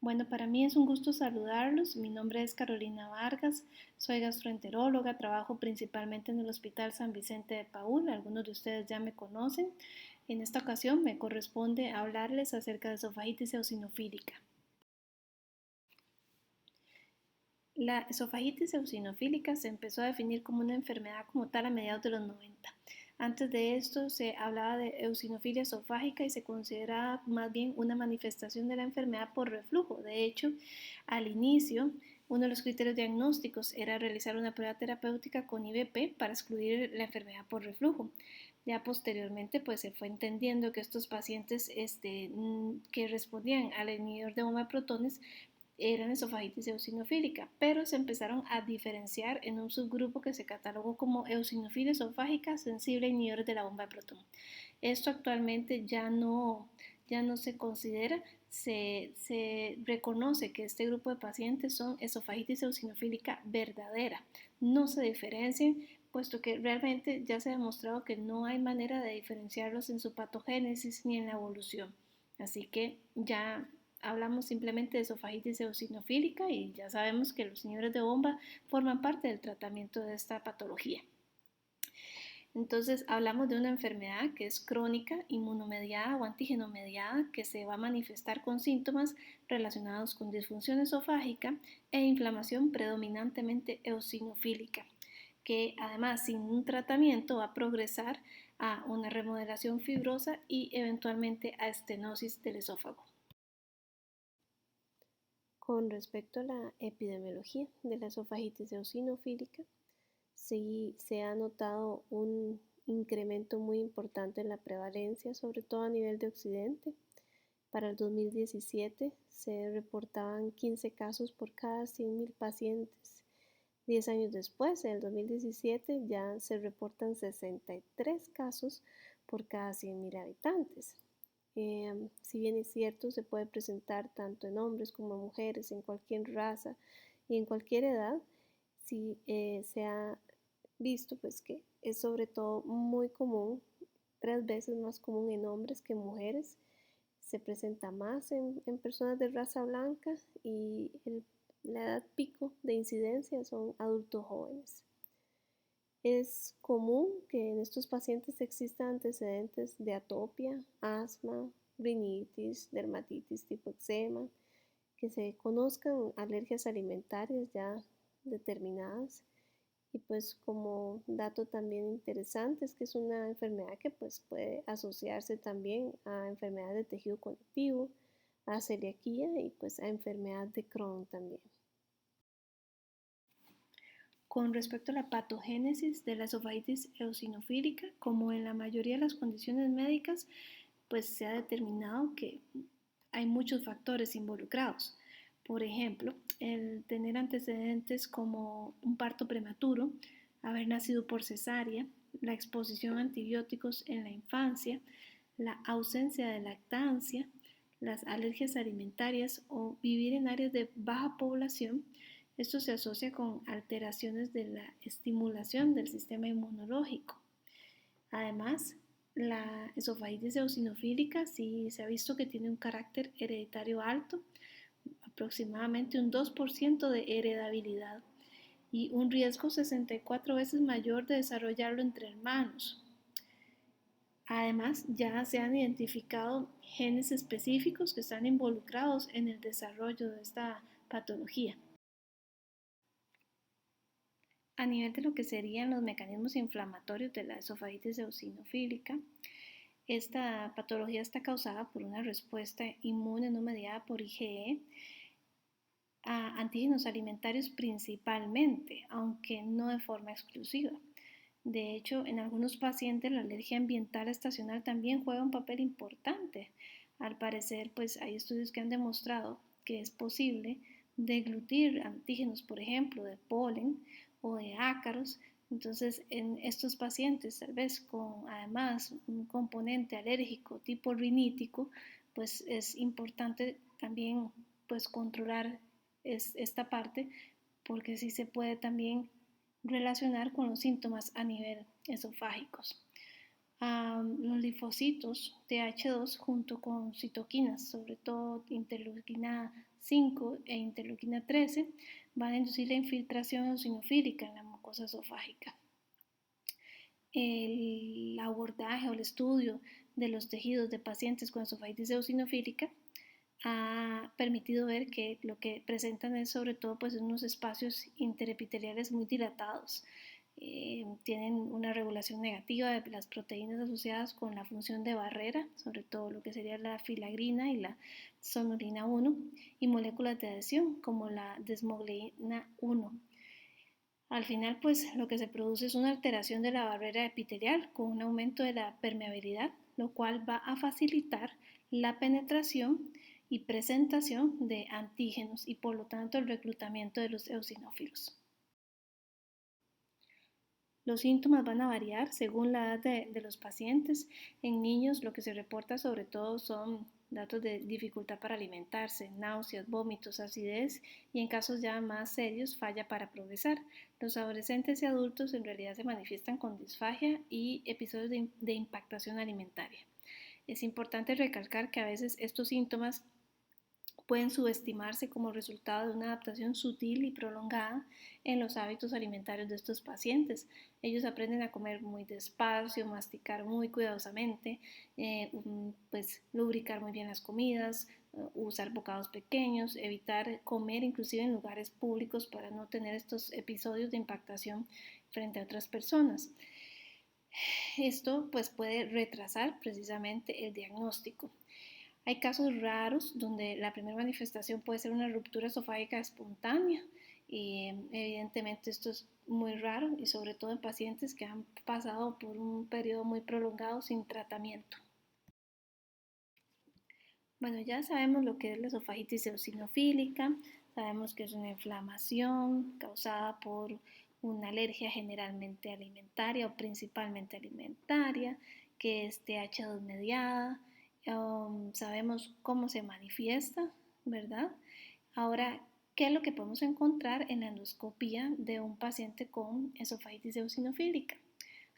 Bueno, para mí es un gusto saludarlos. Mi nombre es Carolina Vargas, soy gastroenteróloga, trabajo principalmente en el Hospital San Vicente de Paúl. Algunos de ustedes ya me conocen. En esta ocasión me corresponde hablarles acerca de esofagitis eosinofílica. La esofagitis eosinofílica se empezó a definir como una enfermedad como tal a mediados de los 90. Antes de esto se hablaba de eosinofilia esofágica y se consideraba más bien una manifestación de la enfermedad por reflujo. De hecho, al inicio, uno de los criterios diagnósticos era realizar una prueba terapéutica con IVP para excluir la enfermedad por reflujo. Ya posteriormente pues se fue entendiendo que estos pacientes que respondían al inhibidor de bomba de protones eran esofagitis eosinofílica, pero se empezaron a diferenciar en un subgrupo que se catalogó como eosinofilia esofágica sensible a inhibidores de la bomba de protón. Esto actualmente ya no se considera, se reconoce que este grupo de pacientes son esofagitis eosinofílica verdadera. No se diferencian, puesto que realmente ya se ha demostrado que no hay manera de diferenciarlos en su patogénesis ni en la evolución. Así que ya hablamos simplemente de esofagitis eosinofílica y ya sabemos que los inhibidores de bomba forman parte del tratamiento de esta patología. Entonces hablamos de una enfermedad que es crónica, inmunomediada o antígeno-mediada, que se va a manifestar con síntomas relacionados con disfunción esofágica e inflamación predominantemente eosinofílica, que además sin un tratamiento va a progresar a una remodelación fibrosa y eventualmente a estenosis del esófago. Con respecto a la epidemiología de la esofagitis eosinofílica, sí se ha notado un incremento muy importante en la prevalencia, sobre todo a nivel de Occidente. Para el 2017 se reportaban 15 casos por cada 100.000 pacientes. 10 años después, en el 2017, ya se reportan 63 casos por cada 100.000 habitantes. Si bien es cierto, se puede presentar tanto en hombres como en mujeres, en cualquier raza y en cualquier edad, sí se ha visto pues que es sobre todo muy común, 3 veces más común en hombres que en mujeres, se presenta más en personas de raza blanca y la edad pico de incidencia son adultos jóvenes. Es común que en estos pacientes existan antecedentes de atopia, asma, rinitis, dermatitis tipo eczema, que se conozcan alergias alimentarias ya determinadas y pues como dato también interesante es que es una enfermedad que pues puede asociarse también a enfermedades de tejido conectivo, a celiaquía y pues a enfermedad de Crohn también. Con respecto a la patogénesis de la esofagitis eosinofílica, como en la mayoría de las condiciones médicas, pues se ha determinado que hay muchos factores involucrados. Por ejemplo, el tener antecedentes como un parto prematuro, haber nacido por cesárea, la exposición a antibióticos en la infancia, la ausencia de lactancia, las alergias alimentarias o vivir en áreas de baja población. Esto se asocia con alteraciones de la estimulación del sistema inmunológico. Además, la esofagitis eosinofílica sí se ha visto que tiene un carácter hereditario alto, aproximadamente un 2% de heredabilidad y un riesgo 64 veces mayor de desarrollarlo entre hermanos. Además, ya se han identificado genes específicos que están involucrados en el desarrollo de esta patología. A nivel de lo que serían los mecanismos inflamatorios de la esofagitis eosinofílica, esta patología está causada por una respuesta inmune no mediada por IgE a antígenos alimentarios principalmente, aunque no de forma exclusiva. De hecho, en algunos pacientes la alergia ambiental estacional también juega un papel importante. Al parecer, pues hay estudios que han demostrado que es posible deglutir antígenos, por ejemplo, de polen o de ácaros. Entonces, en estos pacientes, tal vez con además un componente alérgico tipo rinítico, pues es importante también pues controlar esta parte porque sí se puede también relacionar con los síntomas a nivel esofágicos. Los linfocitos TH2 junto con citoquinas, sobre todo interleuquina 5 e interleuquina 13, van a inducir la infiltración eosinofílica en la mucosa esofágica. El abordaje o el estudio de los tejidos de pacientes con esofagitis eosinofílica ha permitido ver que lo que presentan es sobre todo pues unos espacios interepiteliales muy dilatados. Tienen una regulación negativa de las proteínas asociadas con la función de barrera, sobre todo lo que sería la filagrina y la sonulina 1, y moléculas de adhesión como la desmogleina 1. Al final, pues lo que se produce es una alteración de la barrera epitelial con un aumento de la permeabilidad, lo cual va a facilitar la penetración y presentación de antígenos y por lo tanto el reclutamiento de los eosinófilos. Los síntomas van a variar según la edad de los pacientes. En niños lo que se reporta sobre todo son datos de dificultad para alimentarse, náuseas, vómitos, acidez y en casos ya más serios falla para progresar. Los adolescentes y adultos en realidad se manifiestan con disfagia y episodios de impactación alimentaria. Es importante recalcar que a veces estos síntomas pueden subestimarse como resultado de una adaptación sutil y prolongada en los hábitos alimentarios de estos pacientes. Ellos aprenden a comer muy despacio, masticar muy cuidadosamente, pues lubricar muy bien las comidas, usar bocados pequeños, evitar comer inclusive en lugares públicos para no tener estos episodios de impactación frente a otras personas. Esto pues puede retrasar precisamente el diagnóstico. Hay casos raros donde la primera manifestación puede ser una ruptura esofágica espontánea y evidentemente esto es muy raro y sobre todo en pacientes que han pasado por un periodo muy prolongado sin tratamiento. Bueno, ya sabemos lo que es la esofagitis eosinofílica, sabemos que es una inflamación causada por una alergia generalmente alimentaria o principalmente alimentaria, que es TH2 mediada. Sabemos cómo se manifiesta, ¿verdad? Ahora, ¿qué es lo que podemos encontrar en la endoscopía de un paciente con esofagitis eosinofílica?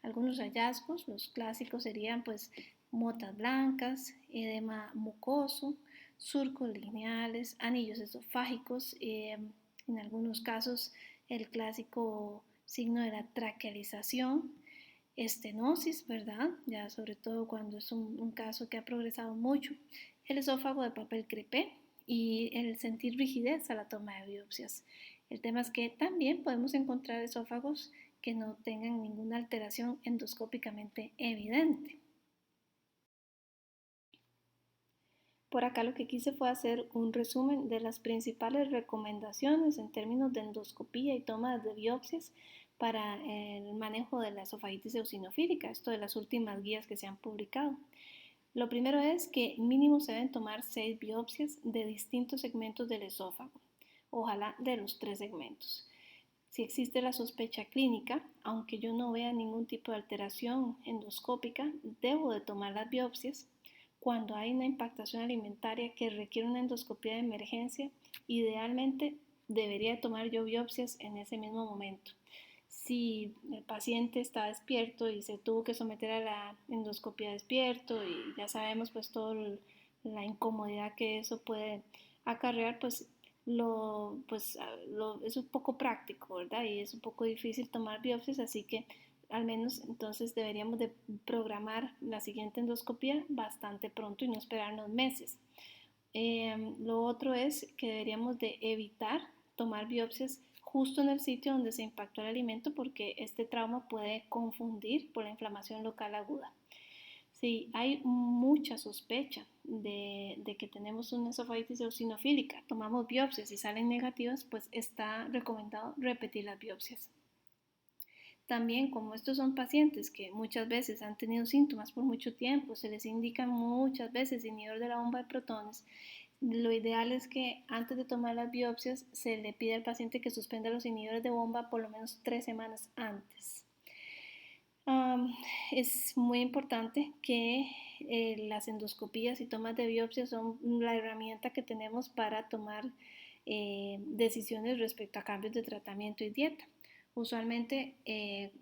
Algunos hallazgos, los clásicos serían pues motas blancas, edema mucoso, surcos lineales, anillos esofágicos, en algunos casos el clásico signo de la traquealización, estenosis, ¿verdad? Ya sobre todo cuando es un caso que ha progresado mucho, el esófago de papel crepé y el sentir rigidez a la toma de biopsias. El tema es que también podemos encontrar esófagos que no tengan ninguna alteración endoscópicamente evidente. Por acá lo que quise fue hacer un resumen de las principales recomendaciones en términos de endoscopía y toma de biopsias para el manejo de la esofagitis eosinofílica, esto de las últimas guías que se han publicado. Lo primero es que mínimo se deben tomar 6 biopsias de distintos segmentos del esófago, ojalá de los 3 segmentos. Si existe la sospecha clínica, aunque yo no vea ningún tipo de alteración endoscópica, debo de tomar las biopsias. Cuando hay una impactación alimentaria que requiere una endoscopia de emergencia, idealmente debería tomar yo biopsias en ese mismo momento. Si el paciente está despierto y se tuvo que someter a la endoscopia despierto y ya sabemos pues toda la incomodidad que eso puede acarrear, pues es un poco práctico, ¿verdad? Y es un poco difícil tomar biopsias, así que al menos entonces deberíamos de programar la siguiente endoscopia bastante pronto y no esperarnos meses. Lo otro es que deberíamos de evitar tomar biopsias justo en el sitio donde se impactó el alimento porque este trauma puede confundir por la inflamación local aguda. Si hay mucha sospecha de que tenemos una esofagitis eosinofílica, tomamos biopsias y salen negativas, pues está recomendado repetir las biopsias. También, como estos son pacientes que muchas veces han tenido síntomas por mucho tiempo, se les indica muchas veces inhibidor de la bomba de protones, lo ideal es que antes de tomar las biopsias se le pide al paciente que suspenda los inhibidores de bomba por lo menos 3 semanas antes. Es muy importante que las endoscopías y tomas de biopsia son la herramienta que tenemos para tomar decisiones respecto a cambios de tratamiento y dieta. Usualmente,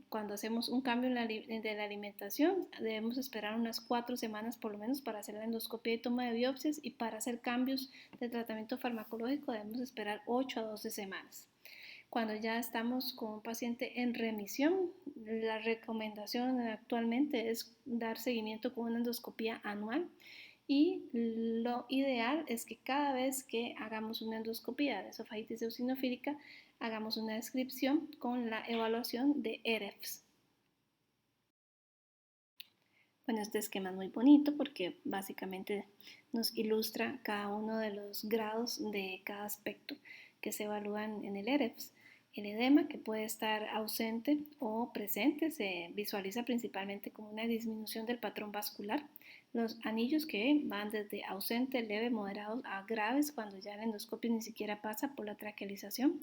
cuando hacemos un cambio de la alimentación, debemos esperar unas 4 semanas por lo menos para hacer la endoscopia y toma de biopsias, y para hacer cambios de tratamiento farmacológico debemos esperar 8 a 12 semanas. Cuando ya estamos con un paciente en remisión, la recomendación actualmente es dar seguimiento con una endoscopia anual, y lo ideal es que cada vez que hagamos una endoscopia de esofagitis eosinofílica hagamos una descripción con la evaluación de EREFS. Bueno, este esquema es muy bonito porque básicamente nos ilustra cada uno de los grados de cada aspecto que se evalúan en el EREFS. El edema, que puede estar ausente o presente, se visualiza principalmente como una disminución del patrón vascular. Los anillos, que van desde ausente, leve, moderados a graves cuando ya la endoscopia ni siquiera pasa por la traquealización.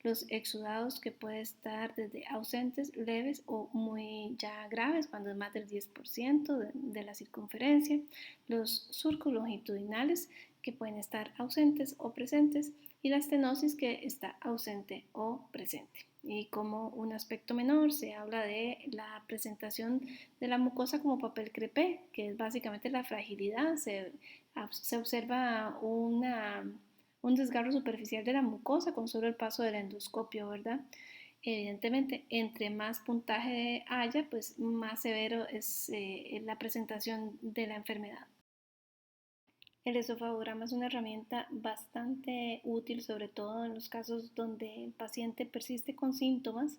Los exudados, que puede estar desde ausentes, leves o muy ya graves cuando es más del 10% de la circunferencia. Los surcos longitudinales, que pueden estar ausentes o presentes, y la estenosis, que está ausente o presente. Y como un aspecto menor se habla de la presentación de la mucosa como papel crepé, que es básicamente la fragilidad. Se observa un desgarro superficial de la mucosa con solo el paso del endoscopio, ¿verdad? Evidentemente, entre más puntaje haya, pues más severo es la presentación de la enfermedad. El esofagograma es una herramienta bastante útil, sobre todo en los casos donde el paciente persiste con síntomas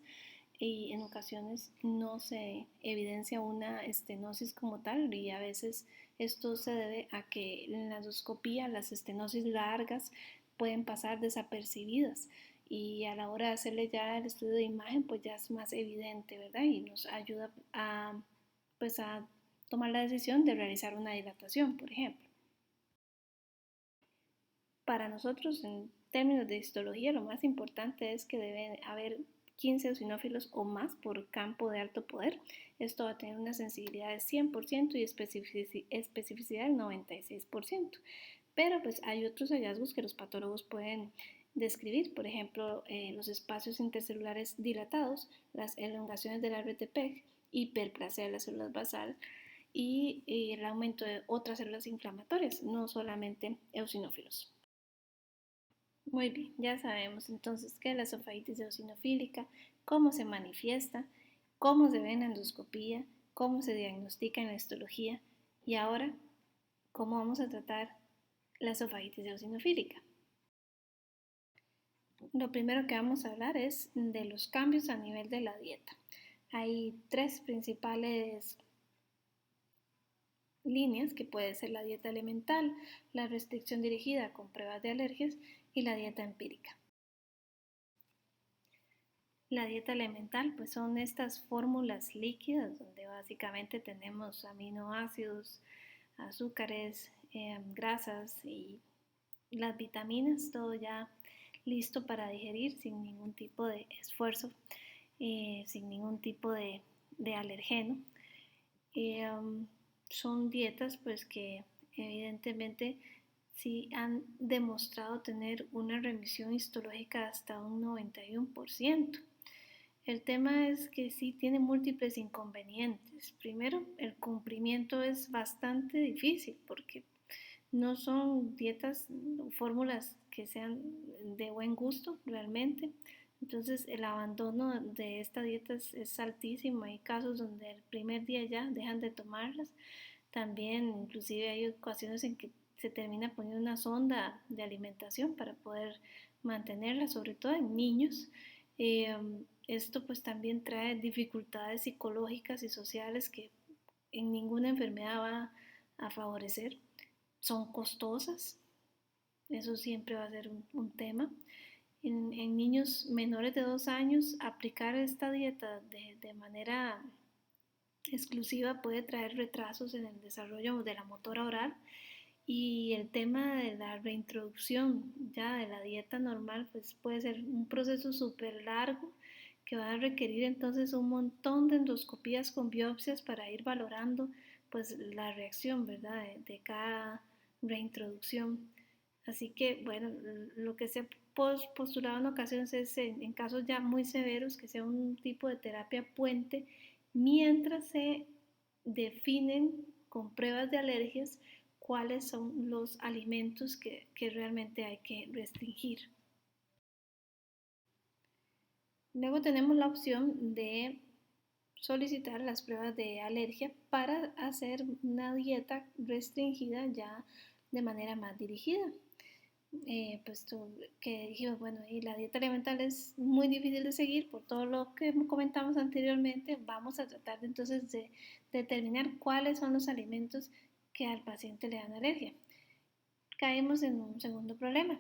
y en ocasiones no se evidencia una estenosis como tal, y a veces esto se debe a que en la endoscopía las estenosis largas pueden pasar desapercibidas, y a la hora de hacerle ya el estudio de imagen pues ya es más evidente, ¿verdad? Y nos ayuda a tomar la decisión de realizar una dilatación, por ejemplo. Para nosotros, en términos de histología, lo más importante es que debe haber 15 eosinófilos o más por campo de alto poder. Esto va a tener una sensibilidad de 100% y especificidad del 96%. Pero pues hay otros hallazgos que los patólogos pueden describir, por ejemplo, los espacios intercelulares dilatados, las elongaciones de la red de PEG, hiperplasia de las células basal y el aumento de otras células inflamatorias, no solamente eosinófilos. Muy bien, ya sabemos entonces qué es la esofagitis eosinofílica, cómo se manifiesta, cómo se ve en la endoscopía, cómo se diagnostica en la histología, y ahora cómo vamos a tratar la esofagitis eosinofílica. Lo primero que vamos a hablar es de los cambios a nivel de la dieta. Hay tres principales líneas, que puede ser la dieta elemental, la restricción dirigida con pruebas de alergias y la dieta empírica. La dieta elemental pues son estas fórmulas líquidas donde básicamente tenemos aminoácidos, azúcares, grasas y las vitaminas, todo ya listo para digerir sin ningún tipo de esfuerzo, sin ningún tipo de alergeno. Son dietas pues que evidentemente sí han demostrado tener una remisión histológica hasta un 91%. El tema es que sí tiene múltiples inconvenientes. Primero, el cumplimiento es bastante difícil porque no son dietas o fórmulas que sean de buen gusto realmente. Entonces el abandono de esta dieta es altísimo. Hay casos donde el primer día ya dejan de tomarlas. También inclusive hay ocasiones en que se termina poniendo una sonda de alimentación para poder mantenerla, sobre todo en niños. Esto pues también trae dificultades psicológicas y sociales que en ninguna enfermedad va a favorecer. Son costosas, eso siempre va a ser un tema. En niños menores de 2 años, aplicar esta dieta de manera exclusiva puede traer retrasos en el desarrollo de la motora oral, y el tema de la reintroducción ya de la dieta normal pues puede ser un proceso súper largo que va a requerir entonces un montón de endoscopías con biopsias para ir valorando pues la reacción, ¿verdad? de cada reintroducción. Así que, bueno, lo que se ha postulado en ocasiones es en casos ya muy severos que sea un tipo de terapia puente mientras se definen con pruebas de alergias cuáles son los alimentos que realmente hay que restringir. Luego tenemos la opción de solicitar las pruebas de alergia para hacer una dieta restringida ya de manera más dirigida. Puesto que dijimos, bueno, y la dieta alimentar es muy difícil de seguir por todo lo que comentamos anteriormente, vamos a tratar de, entonces de determinar cuáles son los alimentos que al paciente le dan alergia. Caemos en un segundo problema.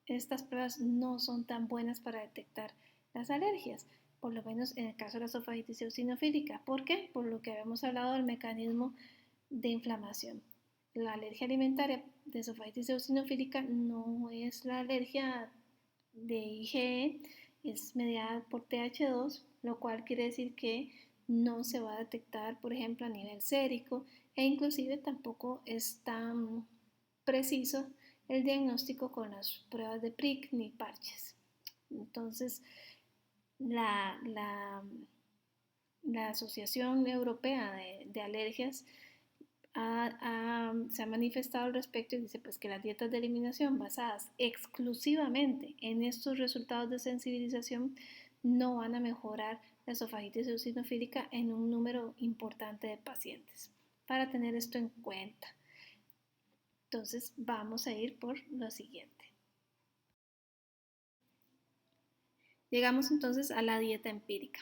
Estas pruebas no son tan buenas para detectar las alergias, por lo menos en el caso de la esofagitis eosinofílica. ¿Por qué? Por lo que habíamos hablado del mecanismo de inflamación. La alergia alimentaria de esofagitis eosinofílica no es la alergia de IgE, es mediada por TH2, lo cual quiere decir que no se va a detectar, por ejemplo, a nivel sérico e inclusive tampoco es tan preciso el diagnóstico con las pruebas de PRIC ni parches. Entonces, la, la, la Asociación Europea de Alergias se ha manifestado al respecto y dice pues que las dietas de eliminación basadas exclusivamente en estos resultados de sensibilización no van a mejorar la esofagitis eosinofílica en un número importante de pacientes. Para tener esto en cuenta. Entonces vamos a ir por lo siguiente. Llegamos entonces a la dieta empírica.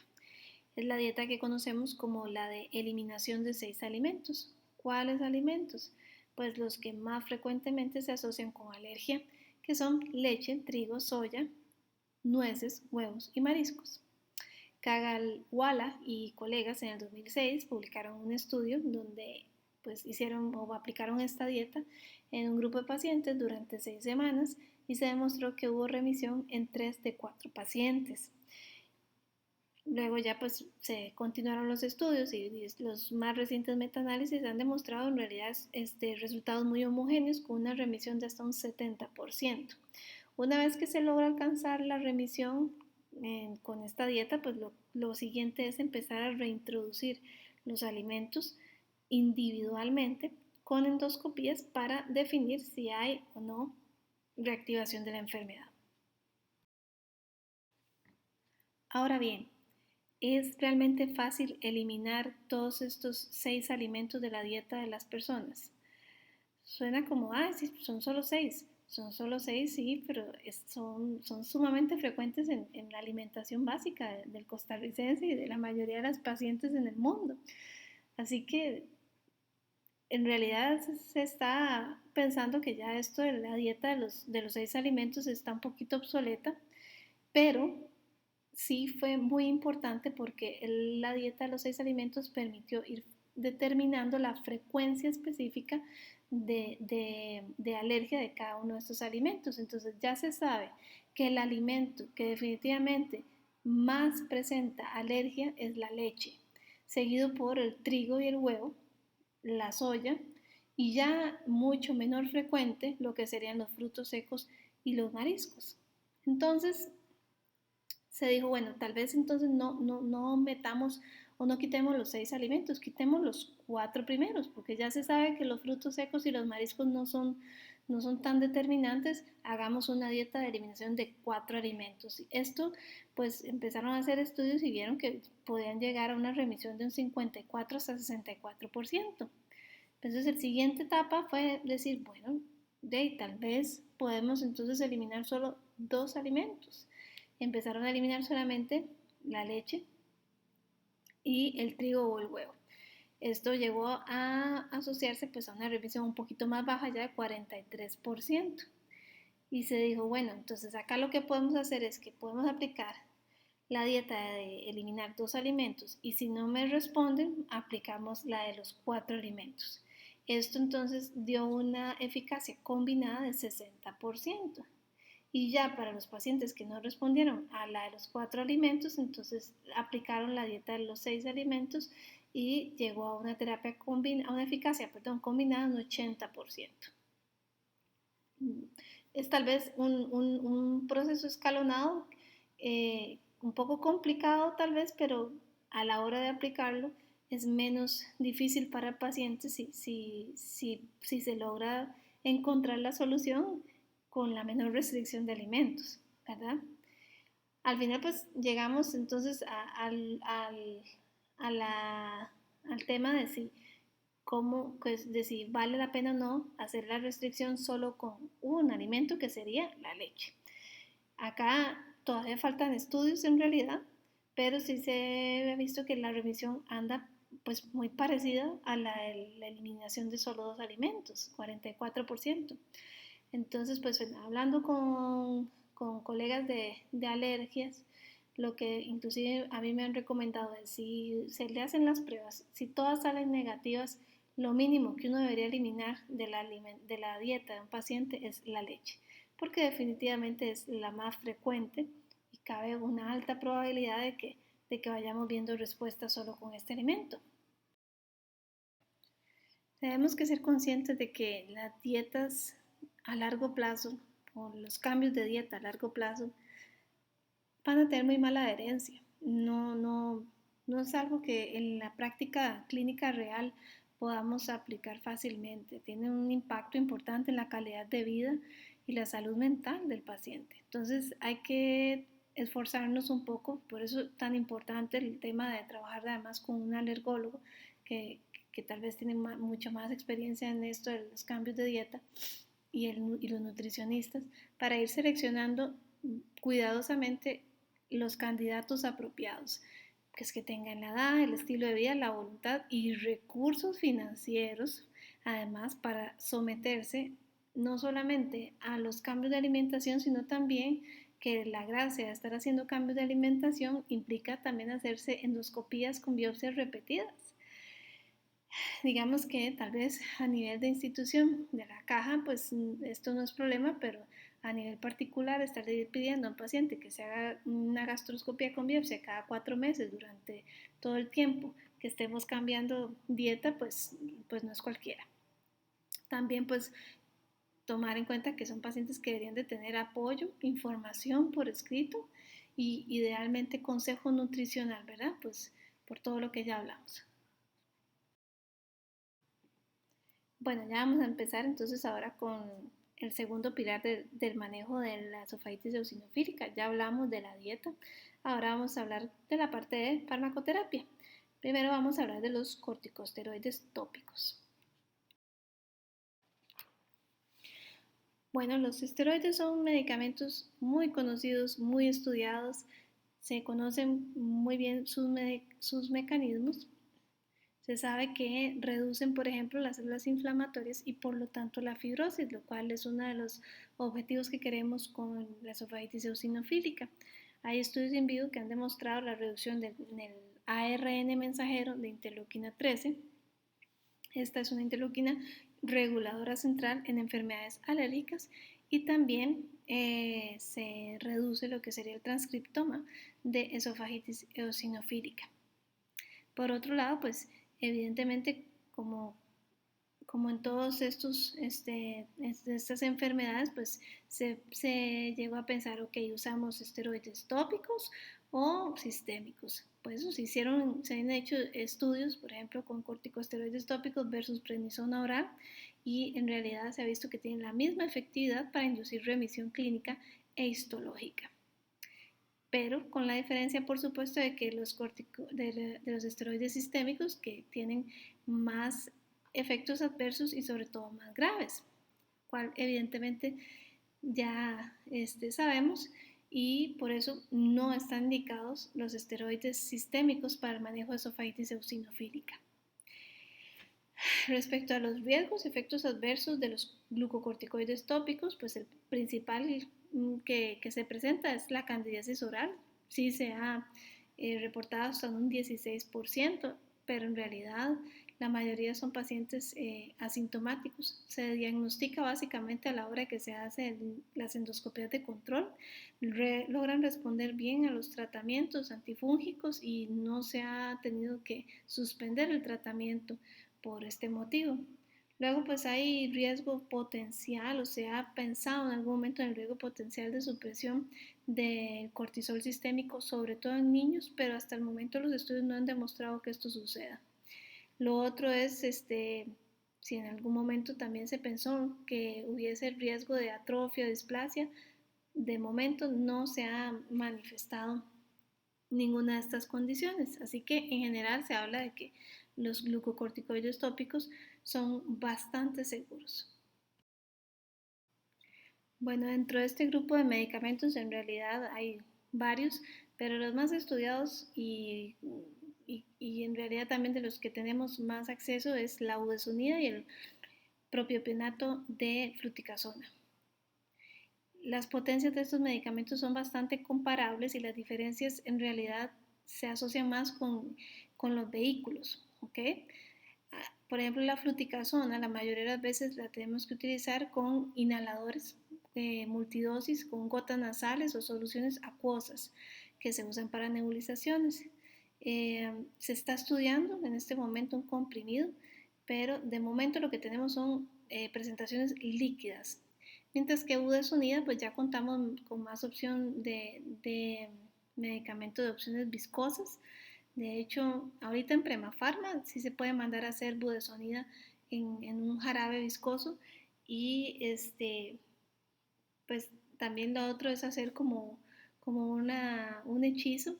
Es la dieta que conocemos como la de eliminación de 6 alimentos. ¿Cuáles alimentos? Pues los que más frecuentemente se asocian con alergia, que son leche, trigo, soya, nueces, huevos y mariscos. Kagalwala y colegas en el 2006 publicaron un estudio donde pues hicieron o aplicaron esta dieta en un grupo de pacientes durante 6 semanas y se demostró que hubo remisión en 3 de 4 pacientes. Luego ya pues se continuaron los estudios y los más recientes metaanálisis han demostrado en realidad resultados muy homogéneos con una remisión de hasta un 70%. Una vez que se logra alcanzar la remisión con esta dieta, pues lo siguiente es empezar a reintroducir los alimentos individualmente con endoscopías para definir si hay o no reactivación de la enfermedad. Ahora bien, ¿es realmente fácil eliminar todos estos 6 alimentos de la dieta de las personas? Suena como, sí, son solo 6. Son solo 6, sí, pero son sumamente frecuentes en la alimentación básica del costarricense y de la mayoría de las pacientes en el mundo. Así que en realidad se está pensando que ya esto de la dieta de los 6 alimentos está un poquito obsoleta, pero sí fue muy importante porque la dieta de los 6 alimentos permitió ir determinando la frecuencia específica de alergia de cada uno de estos alimentos. Entonces ya se sabe que el alimento que definitivamente más presenta alergia es la leche, seguido por el trigo y el huevo, la soya y ya mucho menor frecuente lo que serían los frutos secos y los mariscos. Entonces se dijo, bueno, tal vez entonces no metamos o no quitemos los 6 alimentos, quitemos los 4 primeros, porque ya se sabe que los frutos secos y los mariscos no son tan determinantes, hagamos una dieta de eliminación de 4 alimentos. Esto, pues empezaron a hacer estudios y vieron que podían llegar a una remisión de un 54 hasta 64%. Entonces, la siguiente etapa fue decir, bueno, tal vez podemos entonces eliminar solo 2 alimentos. Empezaron a eliminar solamente la leche y el trigo o el huevo. Esto llegó a asociarse pues a una remisión un poquito más baja, ya de 43%. Y se dijo, bueno, entonces acá lo que podemos hacer es que podemos aplicar la dieta de eliminar 2 alimentos y si no me responden, aplicamos la de los 4 alimentos. Esto entonces dio una eficacia combinada del 60%. Y ya para los pacientes que no respondieron a la de los 4 alimentos, entonces aplicaron la dieta de los 6 alimentos y llegó a una terapia a una eficacia combinada de un 80%. es tal vez un proceso escalonado, un poco complicado tal vez, pero a la hora de aplicarlo es menos difícil para el paciente si se logra encontrar la solución con la menor restricción de alimentos, ¿verdad? Al final pues llegamos entonces a al tema de si, cómo, pues, de si vale la pena o no hacer la restricción solo con un alimento que sería la leche. Acá todavía faltan estudios en realidad, pero sí se ha visto que la remisión anda pues muy parecida a la eliminación de solo dos alimentos, 44%. Entonces, pues hablando con colegas de alergias, lo que inclusive a mí me han recomendado es si se le hacen las pruebas, si todas salen negativas, lo mínimo que uno debería eliminar de la dieta de un paciente es la leche, porque definitivamente es la más frecuente y cabe una alta probabilidad de que vayamos viendo respuestas solo con este alimento. Tenemos que ser conscientes de que las dietas a largo plazo o los cambios de dieta a largo plazo van a tener muy mala adherencia. No es algo que en la práctica clínica real podamos aplicar fácilmente. Tiene un impacto importante en la calidad de vida y la salud mental del paciente. Entonces hay que esforzarnos un poco, por eso es tan importante el tema de trabajar además con un alergólogo que, que tal vez tiene mucha más experiencia en esto de los cambios de dieta y los nutricionistas para ir seleccionando cuidadosamente los candidatos apropiados, que es que tengan la edad, el estilo de vida, la voluntad y recursos financieros, además para someterse no solamente a los cambios de alimentación, sino también que la gracia de estar haciendo cambios de alimentación implica también hacerse endoscopías con biopsias repetidas. Digamos que tal vez a nivel de institución de la caja, pues esto no es problema, pero a nivel particular estar pidiendo a un paciente que se haga una gastroscopia con biopsia cada 4 meses durante todo el tiempo que estemos cambiando dieta, pues no es cualquiera. También pues tomar en cuenta que son pacientes que deberían de tener apoyo, información por escrito y idealmente consejo nutricional, ¿verdad? Pues por todo lo que ya hablamos. Bueno, ya vamos a empezar entonces ahora con el segundo pilar del manejo de la esofagititis eosinofílica. Ya hablamos de la dieta, ahora vamos a hablar de la parte de farmacoterapia. Primero vamos a hablar de los corticosteroides tópicos. Bueno, los esteroides son medicamentos muy conocidos, muy estudiados, se conocen muy bien sus mecanismos. Se sabe que reducen, por ejemplo, las células inflamatorias y por lo tanto la fibrosis, lo cual es uno de los objetivos que queremos con la esofagititis eosinofílica. Hay estudios in vivo que han demostrado la reducción del ARN mensajero de interleuquina 13. Esta es una interleuquina reguladora central en enfermedades alérgicas y también se reduce lo que sería el transcriptoma de esofagititis eosinofílica. Por otro lado, pues evidentemente como en todos estas enfermedades, pues se llegó a pensar, ok, usamos esteroides tópicos o sistémicos. Pues se han hecho estudios, por ejemplo, con corticosteroides tópicos versus prednisona oral y en realidad se ha visto que tienen la misma efectividad para inducir remisión clínica e histológica, pero con la diferencia, por supuesto, de que de los esteroides sistémicos que tienen más efectos adversos y sobre todo más graves, cual evidentemente ya sabemos y por eso no están indicados los esteroides sistémicos para el manejo de esofagititis eosinofílica. Respecto a los riesgos y efectos adversos de los glucocorticoides tópicos, pues el principal que se presenta es la candidiasis oral. Sí se ha reportado hasta un 16%, pero en realidad la mayoría son pacientes asintomáticos. Se diagnostica básicamente a la hora que se hacen las endoscopias de control. Logran responder bien a los tratamientos antifúngicos y no se ha tenido que suspender el tratamiento por este motivo. Luego, pues hay riesgo potencial, o se ha pensado en algún momento en el riesgo potencial de supresión del cortisol sistémico, sobre todo en niños, pero hasta el momento los estudios no han demostrado que esto suceda. Lo otro es, si en algún momento también se pensó que hubiese el riesgo de atrofia o displasia, de momento no se ha manifestado ninguna de estas condiciones. Así que en general se habla de que los glucocorticoides tópicos son bastante seguros. Bueno, dentro de este grupo de medicamentos en realidad hay varios, pero los más estudiados y en realidad también de los que tenemos más acceso es la budesonida y el propiopenato de fluticasona. Las potencias de estos medicamentos son bastante comparables y las diferencias en realidad se asocian más con los vehículos, ¿ok? Por ejemplo, la fluticasona, la mayoría de las veces la tenemos que utilizar con inhaladores multidosis, con gotas nasales o soluciones acuosas que se usan para nebulizaciones. Se está estudiando en este momento un comprimido, pero de momento lo que tenemos son presentaciones líquidas. Mientras que budesonida, pues ya contamos con más opción de medicamento de opciones viscosas. De hecho, ahorita en Premafarma sí se puede mandar a hacer budesonida en un jarabe viscoso y pues también lo otro es hacer como un hechizo.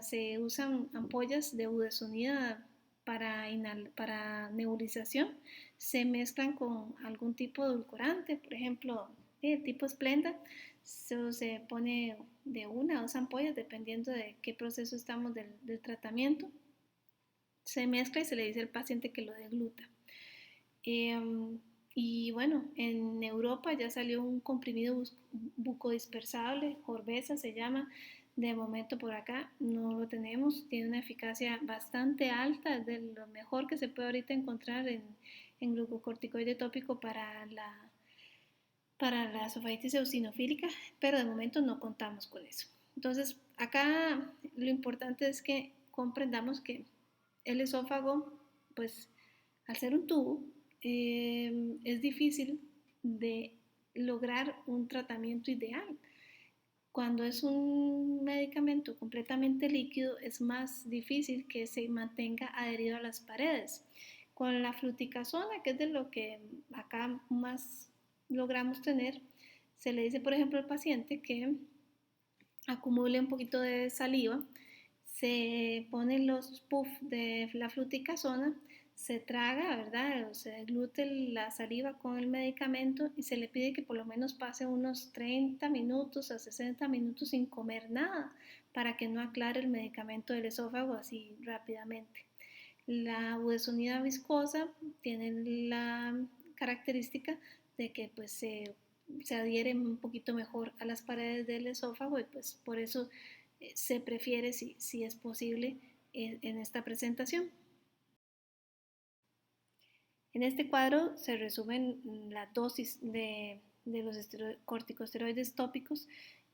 Se usan ampollas de budesonida para nebulización. Se mezclan con algún tipo de edulcorante, por ejemplo, tipo Splenda. Se pone de una a dos ampollas dependiendo de qué proceso estamos del tratamiento. Se mezcla y se le dice al paciente que lo degluta. Y bueno, en Europa ya salió un comprimido bucodispersable, Jorbesa se llama. De momento por acá no lo tenemos, tiene una eficacia bastante alta, es de lo mejor que se puede ahorita encontrar en glucocorticoide tópico para la esofagititis eosinofílica, pero de momento no contamos con eso. Entonces, acá lo importante es que comprendamos que el esófago, pues al ser un tubo, es difícil de lograr un tratamiento ideal. Cuando es un medicamento completamente líquido, es más difícil que se mantenga adherido a las paredes. Con la fluticasona, que es de lo que acá más logramos tener, se le dice, por ejemplo, al paciente que acumule un poquito de saliva, se ponen los puffs de la fluticasona, se traga, ¿verdad? O se glute la saliva con el medicamento y se le pide que por lo menos pase unos 30 minutos a 60 minutos sin comer nada para que no aclare el medicamento del esófago así rápidamente. La budesonida viscosa tiene la característica de que pues se adhiere un poquito mejor a las paredes del esófago y pues por eso se prefiere si es posible en esta presentación. En este cuadro se resumen las dosis de los corticosteroides tópicos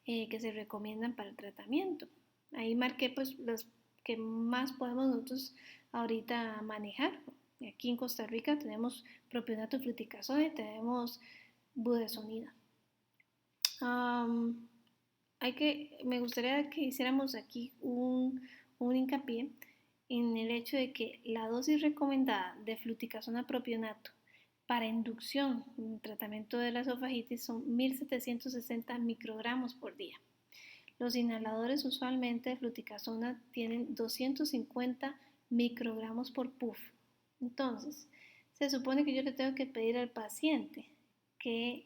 que se recomiendan para el tratamiento. Ahí marqué pues los que más podemos nosotros ahorita manejar. Aquí en Costa Rica tenemos propionato fluticasone y tenemos budesonida. Me gustaría que hiciéramos aquí un hincapié en el hecho de que la dosis recomendada de fluticasona propionato para inducción en el tratamiento de la esofagitis son 1760 microgramos por día. Los inhaladores usualmente de fluticasona tienen 250 microgramos por puff. Entonces, se supone que yo le tengo que pedir al paciente que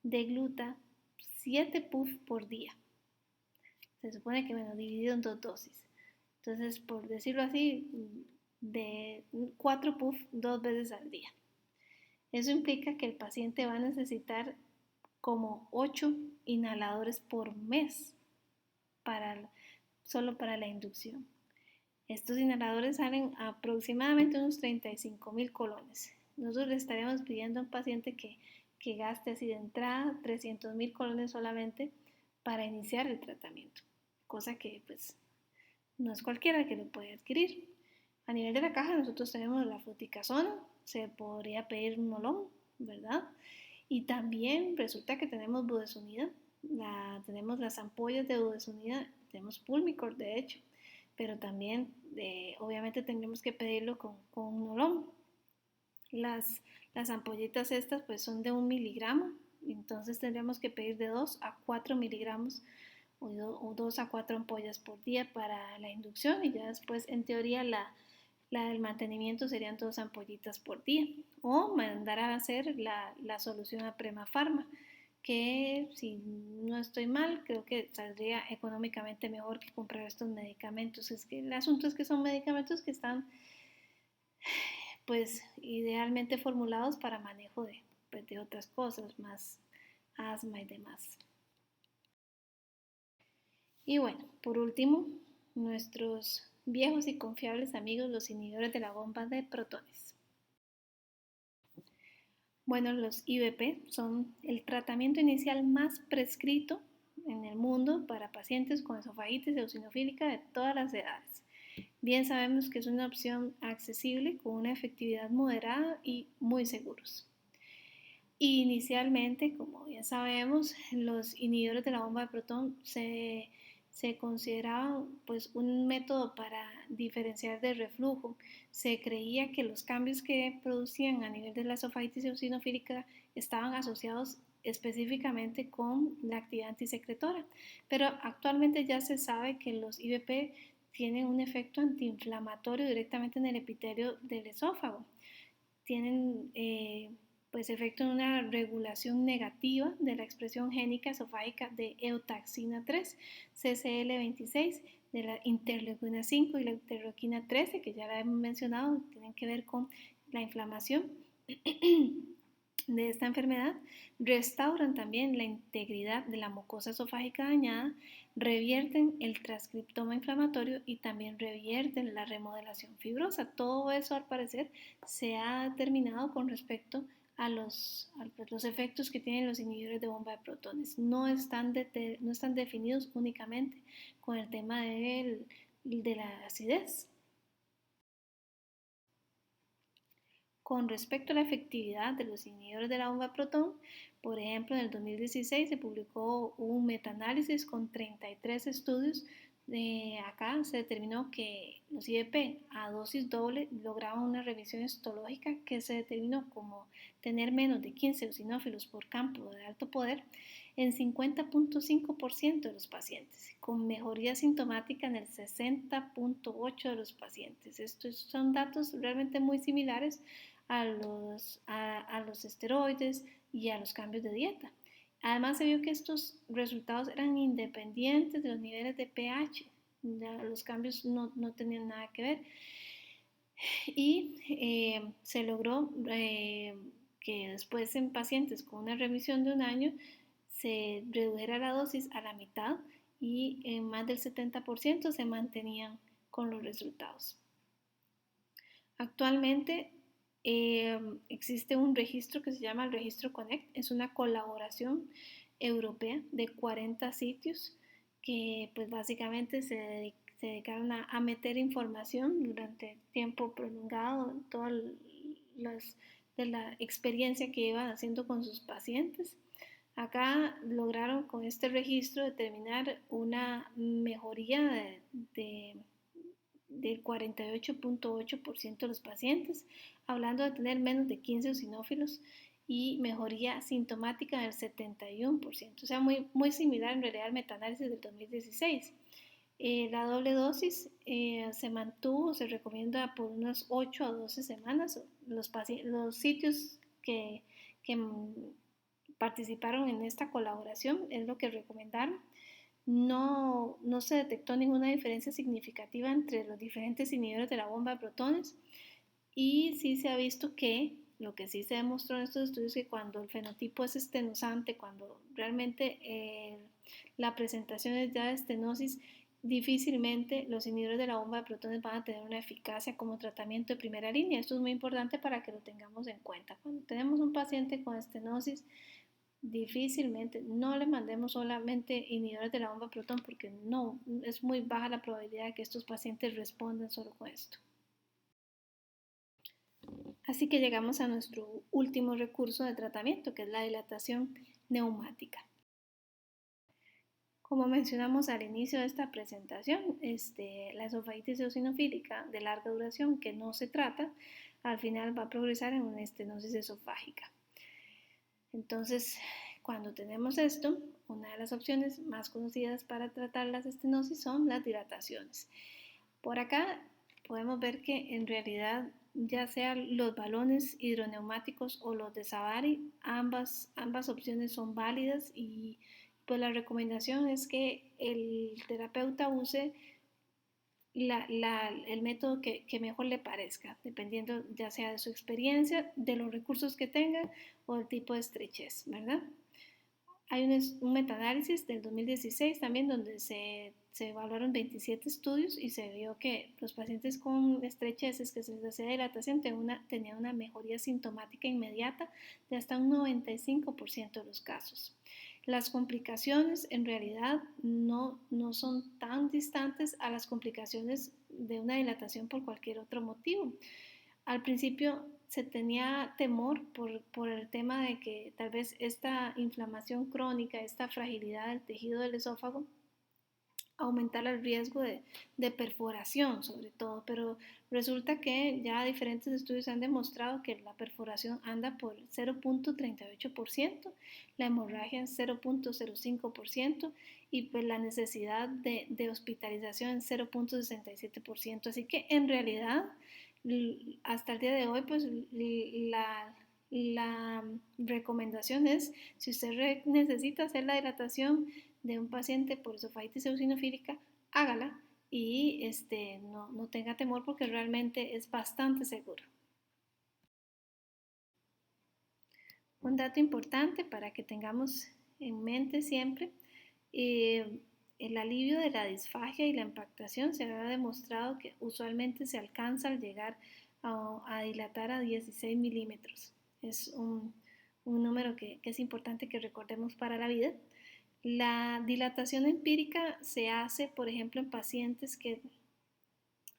degluta 7 puff por día. Se supone que, bueno, dividido en 2 dosis. Entonces, por decirlo así, de 4 puff 2 veces al día. Eso implica que el paciente va a necesitar como 8 inhaladores por mes solo para la inducción. Estos inhaladores salen aproximadamente unos 35,000 colones. Nosotros le estaríamos pidiendo a un paciente que gaste así de entrada 300,000 colones solamente para iniciar el tratamiento, cosa que pues no es cualquiera que lo puede adquirir. A nivel de la caja nosotros tenemos la fluticasona, se podría pedir nolon, ¿verdad? Y también resulta que tenemos budesonida, tenemos las ampollas de budesonida, tenemos Pulmicort de hecho, pero también obviamente tendremos que pedirlo con nolon. Las ampollitas estas pues son de 1 miligramo, entonces tendremos que pedir de 2 a 4 miligramos o 2 a 4 ampollas por día para la inducción, y ya después en teoría la del mantenimiento serían 2 ampollitas por día, o mandar a hacer la solución a Premafarma, que si no estoy mal, creo que saldría económicamente mejor que comprar estos medicamentos. Es que el asunto es que son medicamentos que están pues idealmente formulados para manejo pues, de otras cosas, más asma y demás. Y bueno, por último, nuestros viejos y confiables amigos, los inhibidores de la bomba de protones. Bueno, los IBP son el tratamiento inicial más prescrito en el mundo para pacientes con esofagitis eosinofílica de todas las edades. Bien sabemos que es una opción accesible con una efectividad moderada y muy seguros. Inicialmente, como ya sabemos, los inhibidores de la bomba de protón se consideraban pues, un método para diferenciar del reflujo. Se creía que los cambios que producían a nivel de la esofagitis eosinofílica estaban asociados específicamente con la actividad antisecretora, pero actualmente ya se sabe que los IBP tienen un efecto antiinflamatorio directamente en el epitelio del esófago. Tienen pues efecto en una regulación negativa de la expresión génica esofágica de eotaxina 3, CCL26, de la interleuquina 5 y la interleuquina 13, que ya la hemos mencionado, tienen que ver con la inflamación de esta enfermedad. Restauran también la integridad de la mucosa esofágica dañada, revierten el transcriptoma inflamatorio y también revierten la remodelación fibrosa. Todo eso al parecer se ha determinado con respecto a los efectos que tienen los inhibidores de bomba de protones. No están definidos únicamente con el tema de la acidez. Con respecto a la efectividad de los inhibidores de la bomba de protón, por ejemplo, en el 2016 se publicó un metaanálisis con 33 estudios. Acá se determinó que los IBP a dosis doble lograban una revisión histológica que se determinó como tener menos de 15 eosinófilos por campo de alto poder en 50.5% de los pacientes, con mejoría sintomática en el 60.8% de los pacientes. Estos son datos realmente muy similares a los esteroides y a los cambios de dieta. Además se vio que estos resultados eran independientes de los niveles de pH, los cambios no tenían nada que ver, y se logró que después en pacientes con una remisión de 1 año se redujera la dosis a la mitad y en más del 70% se mantenían con los resultados. Actualmente existe un registro que se llama el Registro Connect, es una colaboración europea de 40 sitios que pues básicamente se dedicaron a meter información durante tiempo prolongado, todas de la experiencia que iban haciendo con sus pacientes. Acá lograron con este registro determinar una mejoría del 48.8% de los pacientes, hablando de tener menos de 15 eosinófilos y mejoría sintomática del 71%, o sea, muy similar en realidad al metaanálisis del 2016. La doble dosis se mantuvo, se recomienda por unas 8 a 12 semanas. Los sitios que participaron en esta colaboración es lo que recomendaron. No se detectó ninguna diferencia significativa entre los diferentes inhibidores de la bomba de protones, y sí se ha visto que lo que sí se demostró en estos estudios es que cuando el fenotipo es estenosante, cuando realmente la presentación es ya de estenosis, difícilmente los inhibidores de la bomba de protones van a tener una eficacia como tratamiento de primera línea. Esto es muy importante para que lo tengamos en cuenta. Cuando tenemos un paciente con estenosis, difícilmente, no le mandemos solamente inhibidores de la bomba de protón porque no, es muy baja la probabilidad de que estos pacientes respondan solo con esto. Así que llegamos a nuestro último recurso de tratamiento, que es la dilatación neumática. Como mencionamos al inicio de esta presentación, la esofagitis eosinofílica de larga duración que no se trata, al final va a progresar en una estenosis esofágica. Entonces, cuando tenemos esto, una de las opciones más conocidas para tratar las estenosis son las dilataciones. Por acá podemos ver que en realidad ya sean los balones hidroneumáticos o los de Savary, ambas opciones son válidas y pues la recomendación es que el terapeuta use el método que mejor le parezca, dependiendo ya sea de su experiencia, de los recursos que tenga o del tipo de estrechez, ¿verdad? Hay un metaanálisis del 2016 también donde se evaluaron 27 estudios y se vio que los pacientes con estrecheces que se les hacía dilatación tenían una mejoría sintomática inmediata de hasta un 95% de los casos. Las complicaciones en realidad no son tan distantes a las complicaciones de una dilatación por cualquier otro motivo. Al principio se tenía temor por el tema de que tal vez esta inflamación crónica, esta fragilidad del tejido del esófago, aumentar el riesgo de perforación sobre todo, pero resulta que ya diferentes estudios han demostrado que la perforación anda por 0.38%, la hemorragia en 0.05% y pues la necesidad de hospitalización en 0.67%, así que en realidad hasta el día de hoy pues la recomendación es, si usted necesita hacer la dilatación de un paciente por esofagitis eosinofílica, hágala y no tenga temor porque realmente es bastante seguro. Un dato importante para que tengamos en mente siempre, el alivio de la disfagia y la impactación se ha demostrado que usualmente se alcanza al llegar a dilatar a 16 milímetros. Es un número que es importante que recordemos para la vida. La dilatación empírica se hace, por ejemplo, en pacientes que,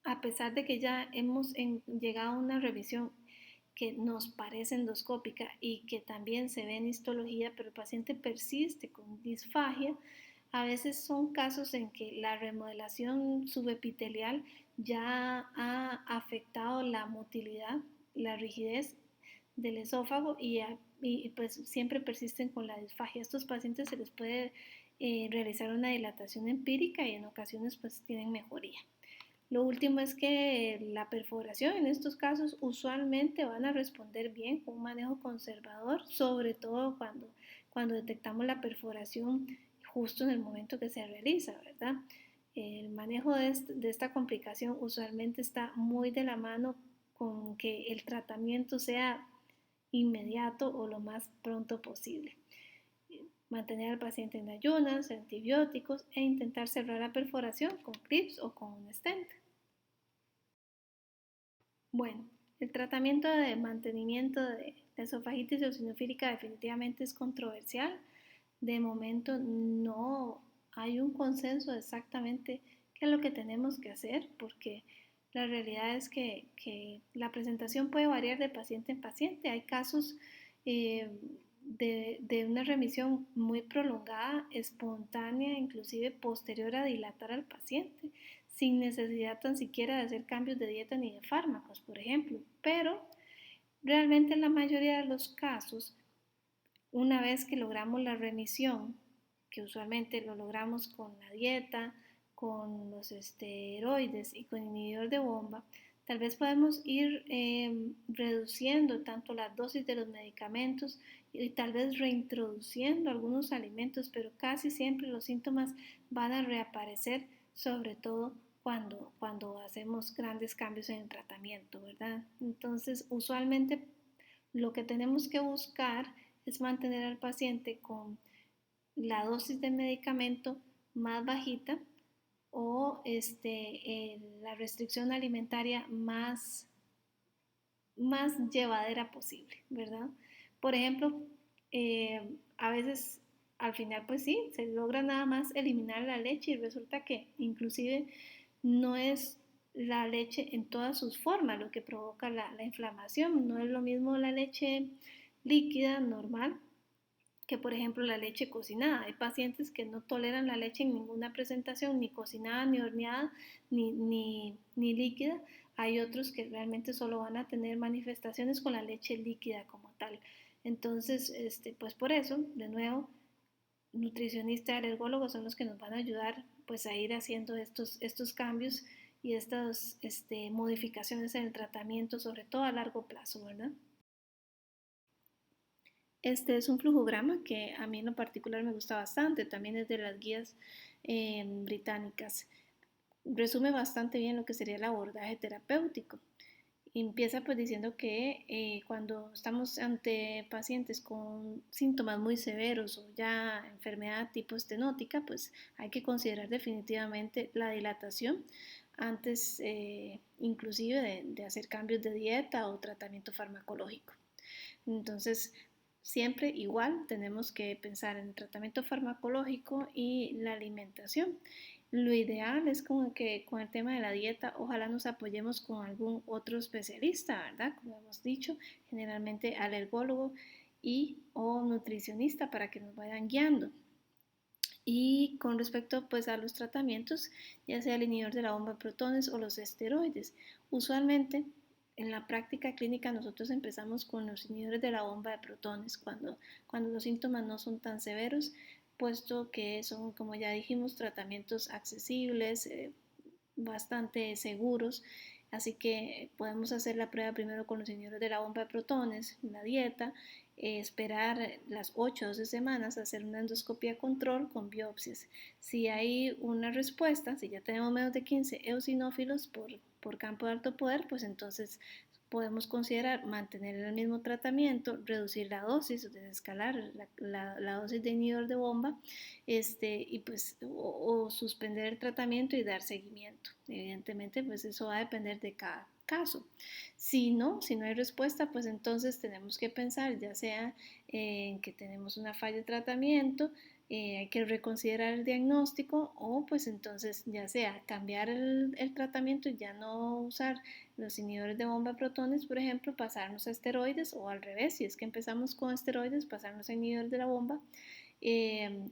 a pesar de que ya hemos llegado a una revisión que nos parece endoscópica y que también se ve en histología, pero el paciente persiste con disfagia, a veces son casos en que la remodelación subepitelial ya ha afectado la motilidad, la rigidez del esófago y pues siempre persisten con la disfagia. A estos pacientes se les puede realizar una dilatación empírica y en ocasiones pues tienen mejoría. Lo último es que la perforación en estos casos usualmente van a responder bien con un manejo conservador, sobre todo cuando detectamos la perforación justo en el momento que se realiza, ¿verdad? El manejo de esta complicación usualmente está muy de la mano con que el tratamiento sea inmediato o lo más pronto posible. Mantener al paciente en ayunas, antibióticos e intentar cerrar la perforación con clips o con un stent. Bueno, el tratamiento de mantenimiento de la esofagitis eosinofílica definitivamente es controversial. De momento no hay un consenso exactamente qué es lo que tenemos que hacer porque la realidad es que la presentación puede variar de paciente en paciente. Hay casos de una remisión muy prolongada, espontánea, inclusive posterior a dilatar al paciente, sin necesidad tan siquiera de hacer cambios de dieta ni de fármacos, por ejemplo. Pero realmente en la mayoría de los casos, una vez que logramos la remisión, que usualmente lo logramos con la dieta, con los esteroides y con inhibidor de bomba, tal vez podemos ir reduciendo tanto la dosis de los medicamentos y tal vez reintroduciendo algunos alimentos, pero casi siempre los síntomas van a reaparecer, sobre todo cuando hacemos grandes cambios en el tratamiento, ¿verdad? Entonces, usualmente lo que tenemos que buscar es mantener al paciente con la dosis de medicamento más bajita o la restricción alimentaria más llevadera posible, ¿verdad? Por ejemplo, a veces al final pues sí, se logra nada más eliminar la leche y resulta que inclusive no es la leche en todas sus formas, lo que provoca la inflamación. No es lo mismo la leche líquida normal que por ejemplo la leche cocinada. Hay pacientes que no toleran la leche en ninguna presentación, ni cocinada, ni horneada, ni líquida. Hay otros que realmente solo van a tener manifestaciones con la leche líquida como tal. Entonces, pues por eso, de nuevo, nutricionista y alergólogos son los que nos van a ayudar pues a ir haciendo estos cambios y estas modificaciones en el tratamiento, sobre todo a largo plazo, ¿verdad? Este es un flujograma que a mí en lo particular me gusta bastante, también es de las guías británicas. Resume bastante bien lo que sería el abordaje terapéutico. Empieza pues diciendo que cuando estamos ante pacientes con síntomas muy severos o ya enfermedad tipo estenótica, pues hay que considerar definitivamente la dilatación antes inclusive de hacer cambios de dieta o tratamiento farmacológico. Entonces, siempre igual tenemos que pensar en el tratamiento farmacológico y la alimentación. Lo ideal es como que con el tema de la dieta, ojalá nos apoyemos con algún otro especialista, ¿verdad? Como hemos dicho, generalmente alergólogo y o nutricionista para que nos vayan guiando. Y con respecto pues a los tratamientos, ya sea el inhibidor de la bomba de protones o los esteroides, usualmente en la práctica clínica nosotros empezamos con los inhibidores de la bomba de protones cuando los síntomas no son tan severos, puesto que son, como ya dijimos, tratamientos accesibles, bastante seguros. Así que podemos hacer la prueba primero con los inhibidores de la bomba de protones, la dieta, esperar las 8 o 12 semanas, hacer una endoscopia control con biopsias. Si hay una respuesta, si ya tenemos menos de 15 eosinófilos por campo de alto poder, pues entonces podemos considerar mantener el mismo tratamiento, reducir la dosis, desescalar la dosis de inhibidor de bomba, y pues o suspender el tratamiento y dar seguimiento. Evidentemente, pues eso va a depender de cada caso. Si no hay respuesta, pues entonces tenemos que pensar ya sea en que tenemos una falla de tratamiento, hay que reconsiderar el diagnóstico o pues entonces ya sea cambiar el tratamiento y ya no usar los inhibidores de bomba de protones, por ejemplo, pasarnos a esteroides o al revés, si es que empezamos con esteroides, pasarnos a inhibidores de la bomba. Eh,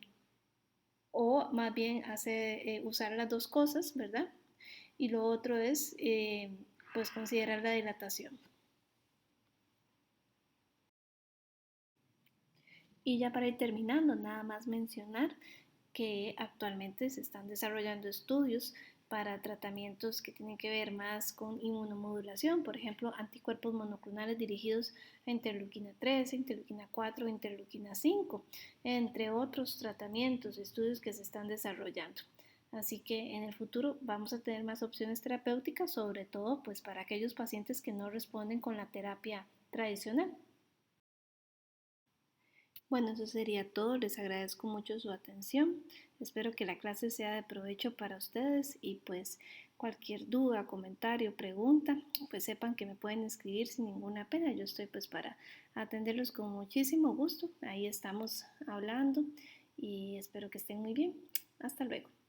o más bien usar las dos cosas, ¿verdad? Y lo otro es pues considerar la dilatación. Y ya para ir terminando, nada más mencionar que actualmente se están desarrollando estudios para tratamientos que tienen que ver más con inmunomodulación, por ejemplo, anticuerpos monoclonales dirigidos a interleuquina 3, interleuquina 4, interleuquina 5, entre otros tratamientos, estudios que se están desarrollando. Así que en el futuro vamos a tener más opciones terapéuticas, sobre todo pues para aquellos pacientes que no responden con la terapia tradicional. Bueno, eso sería todo. Les agradezco mucho su atención. Espero que la clase sea de provecho para ustedes y pues cualquier duda, comentario, pregunta, pues sepan que me pueden escribir sin ninguna pena. Yo estoy pues para atenderlos con muchísimo gusto. Ahí estamos hablando y espero que estén muy bien. Hasta luego.